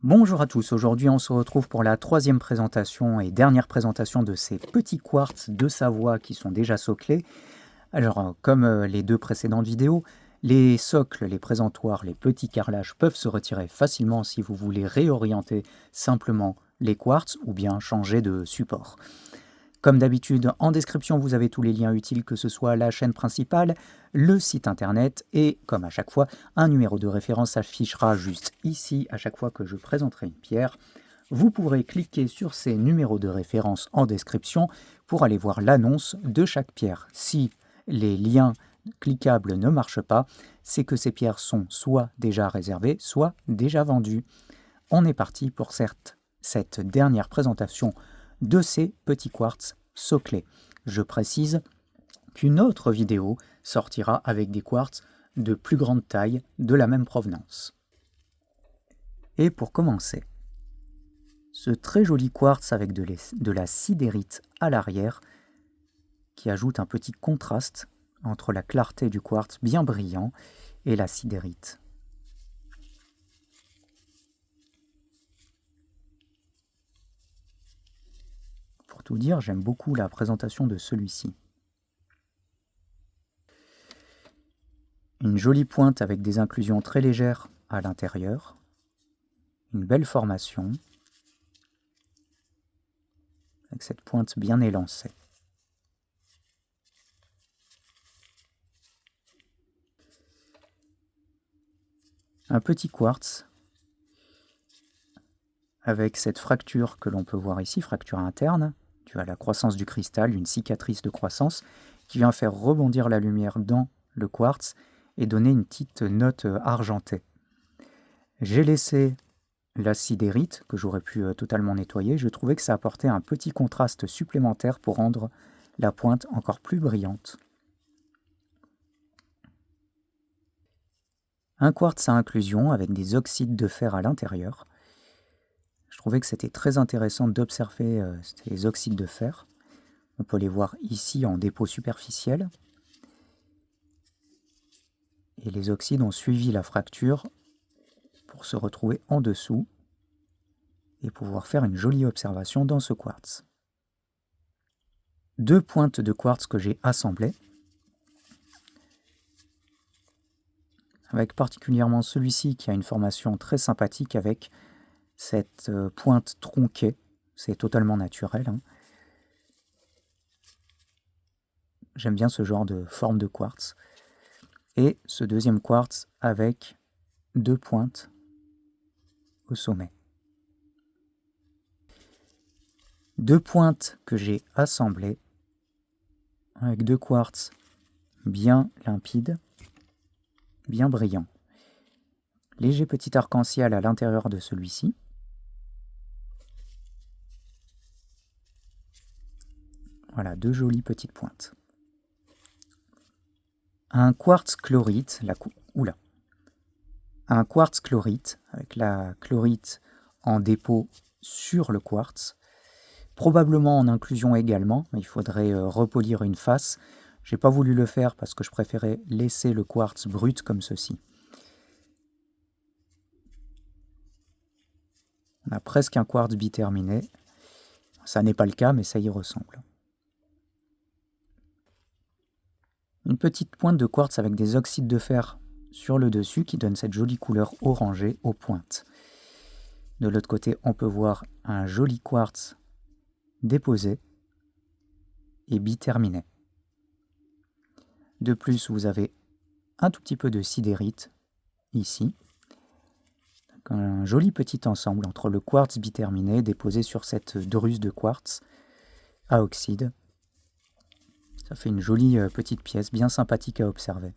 Bonjour à tous, aujourd'hui on se retrouve pour la troisième présentation et dernière présentation de ces petits quartz de Savoie qui sont déjà soclés. Alors comme les deux précédentes vidéos, les socles, les présentoirs, les petits carrelages peuvent se retirer facilement si vous voulez réorienter simplement les quartz ou bien changer de support. Comme d'habitude, en description, vous avez tous les liens utiles, que ce soit la chaîne principale, le site internet et, comme à chaque fois, un numéro de référence s'affichera juste ici à chaque fois que je présenterai une pierre. Vous pourrez cliquer sur ces numéros de référence en description pour aller voir l'annonce de chaque pierre. Si les liens cliquables ne marchent pas, c'est que ces pierres sont soit déjà réservées, soit déjà vendues. On est parti pour cette dernière présentation de ces petits quartz soclés. Je précise qu'une autre vidéo sortira avec des quartz de plus grande taille, de la même provenance. Et pour commencer, ce très joli quartz avec de la sidérite à l'arrière qui ajoute un petit contraste entre la clarté du quartz bien brillant et la sidérite. Pour tout dire, j'aime beaucoup la présentation de celui-ci. Une jolie pointe avec des inclusions très légères à l'intérieur. Une belle formation. Avec cette pointe bien élancée. Un petit quartz avec cette fracture que l'on peut voir ici, fracture interne, due à la croissance du cristal, une cicatrice de croissance, qui vient faire rebondir la lumière dans le quartz et donner une petite note argentée. J'ai laissé la sidérite, que j'aurais pu totalement nettoyer. Je trouvais que ça apportait un petit contraste supplémentaire pour rendre la pointe encore plus brillante. Un quartz à inclusion avec des oxydes de fer à l'intérieur. Je trouvais que c'était très intéressant d'observer ces oxydes de fer. On peut les voir ici en dépôt superficiel. Et les oxydes ont suivi la fracture pour se retrouver en dessous et pouvoir faire une jolie observation dans ce quartz. Deux pointes de quartz que j'ai assemblées, avec particulièrement celui-ci qui a une formation très sympathique avec cette pointe tronquée, c'est totalement naturel. Hein. J'aime bien ce genre de forme de quartz. Et ce deuxième quartz avec deux pointes au sommet. Deux pointes que j'ai assemblées avec deux quartz bien limpides, bien brillants. Léger petit arc-en-ciel à l'intérieur de celui-ci. Voilà, deux jolies petites pointes. Un quartz chlorite, un quartz chlorite, avec la chlorite en dépôt sur le quartz, probablement en inclusion également, mais il faudrait repolir une face. J'ai pas voulu le faire parce que je préférais laisser le quartz brut comme ceci. On a presque un quartz biterminé. Ça n'est pas le cas, mais ça y ressemble. Une petite pointe de quartz avec des oxydes de fer sur le dessus qui donne cette jolie couleur orangée aux pointes. De l'autre côté, on peut voir un joli quartz déposé et biterminé. De plus, vous avez un tout petit peu de sidérite ici. Donc, un joli petit ensemble entre le quartz biterminé déposé sur cette druse de quartz à oxyde. Ça fait une jolie petite pièce, bien sympathique à observer.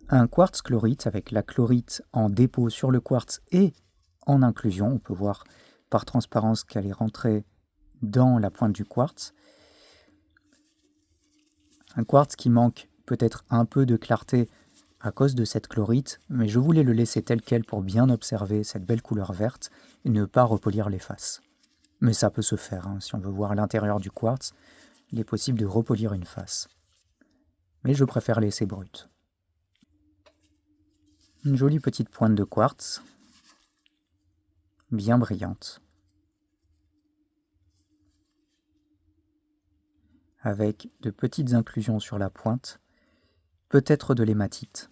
Un quartz chlorite avec la chlorite en dépôt sur le quartz et en inclusion. On peut voir par transparence qu'elle est rentrée dans la pointe du quartz. Un quartz qui manque peut-être un peu de clarté à cause de cette chlorite, mais je voulais le laisser tel quel pour bien observer cette belle couleur verte et ne pas repolir les faces. Mais ça peut se faire, hein. Si on veut voir l'intérieur du quartz, il est possible de repolir une face. Mais je préfère laisser brut. Une jolie petite pointe de quartz, bien brillante, avec de petites inclusions sur la pointe, peut-être de l'hématite.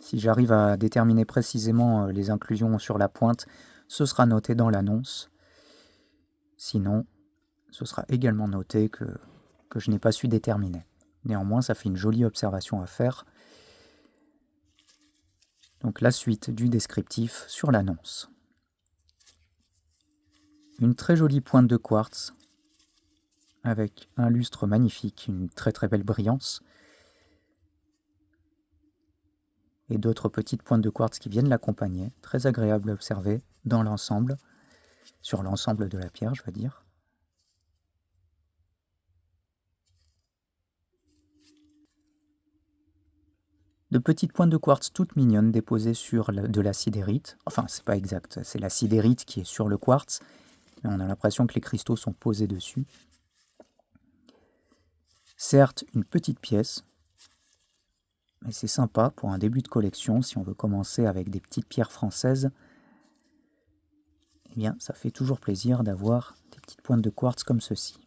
Si j'arrive à déterminer précisément les inclusions sur la pointe, ce sera noté dans l'annonce. Sinon, ce sera également noté que je n'ai pas su déterminer. Néanmoins, ça fait une jolie observation à faire. Donc la suite du descriptif sur l'annonce. Une très jolie pointe de quartz avec un lustre magnifique, une très très belle brillance. Et d'autres petites pointes de quartz qui viennent l'accompagner, très agréable à observer dans l'ensemble, sur l'ensemble de la pierre, je veux dire. De petites pointes de quartz toutes mignonnes déposées sur de la sidérite. Enfin, c'est pas exact, c'est la sidérite qui est sur le quartz, mais on a l'impression que les cristaux sont posés dessus. Certes, une petite pièce, mais c'est sympa pour un début de collection, si on veut commencer avec des petites pierres françaises. Eh bien, ça fait toujours plaisir d'avoir des petites pointes de quartz comme ceci.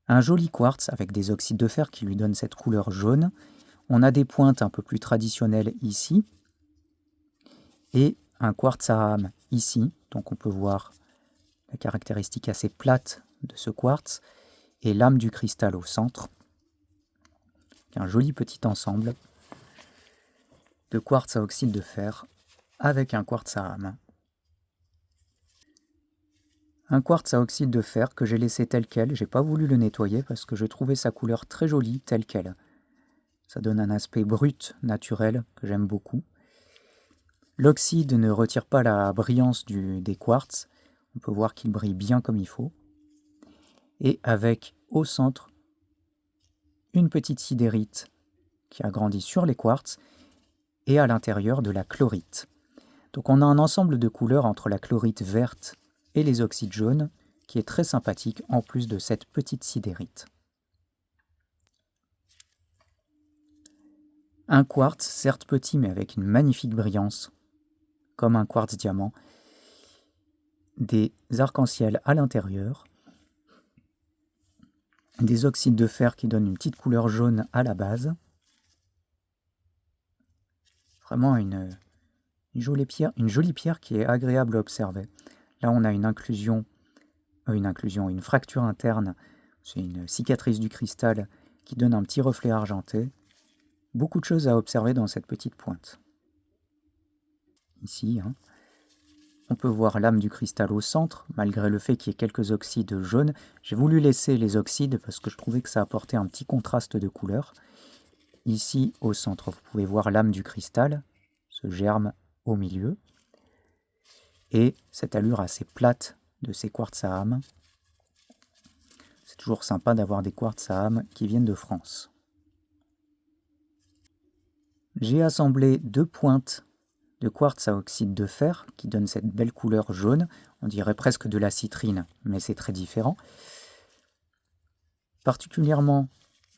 Un joli quartz avec des oxydes de fer qui lui donnent cette couleur jaune. On a des pointes un peu plus traditionnelles ici. Et un quartz à âme ici. Donc on peut voir la caractéristique assez plate de ce quartz. Et l'âme du cristal au centre. Un joli petit ensemble de quartz à oxyde de fer avec un quartz à âme. Un quartz à oxyde de fer que j'ai laissé tel quel, j'ai pas voulu le nettoyer parce que je trouvais sa couleur très jolie telle quelle. Ça donne un aspect brut, naturel, que j'aime beaucoup. L'oxyde ne retire pas la brillance des quartz, on peut voir qu'il brille bien comme il faut. Et avec au centre une petite sidérite qui agrandit sur les quartz et à l'intérieur de la chlorite. Donc on a un ensemble de couleurs entre la chlorite verte et les oxydes jaunes qui est très sympathique en plus de cette petite sidérite. Un quartz, certes petit mais avec une magnifique brillance, comme un quartz diamant, des arcs-en-ciel à l'intérieur, des oxydes de fer qui donnent une petite couleur jaune à la base. Vraiment une jolie pierre qui est agréable à observer. Là, on a une fracture interne. C'est une cicatrice du cristal qui donne un petit reflet argenté. Beaucoup de choses à observer dans cette petite pointe. Ici, on peut voir l'âme du cristal au centre, malgré le fait qu'il y ait quelques oxydes jaunes. J'ai voulu laisser les oxydes parce que je trouvais que ça apportait un petit contraste de couleur. Ici, au centre, vous pouvez voir l'âme du cristal, ce germe au milieu, et cette allure assez plate de ces quartz à âme. C'est toujours sympa d'avoir des quartz à âme qui viennent de France. J'ai assemblé 2 pointes de quartz à oxyde de fer qui donnent cette belle couleur jaune. On dirait presque de la citrine, mais c'est très différent. Particulièrement,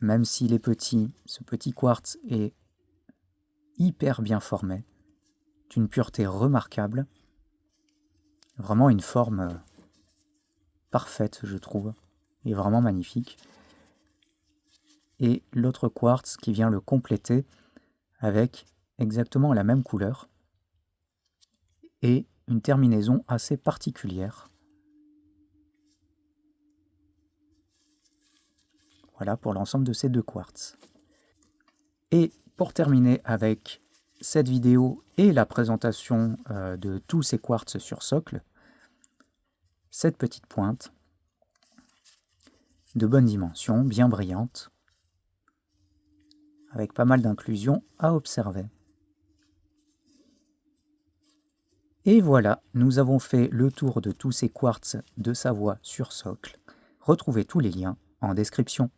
même s'il est petit, ce petit quartz est hyper bien formé, d'une pureté remarquable. Vraiment une forme parfaite, je trouve. Il est vraiment magnifique. Et l'autre quartz qui vient le compléter avec exactement la même couleur et une terminaison assez particulière. Voilà pour l'ensemble de ces 2 quartz. Et pour terminer avec cette vidéo et la présentation de tous ces quartz sur socle, cette petite pointe de bonne dimension, bien brillante, avec pas mal d'inclusions à observer. Et voilà, nous avons fait le tour de tous ces quartz de Savoie sur socle. Retrouvez tous les liens en description.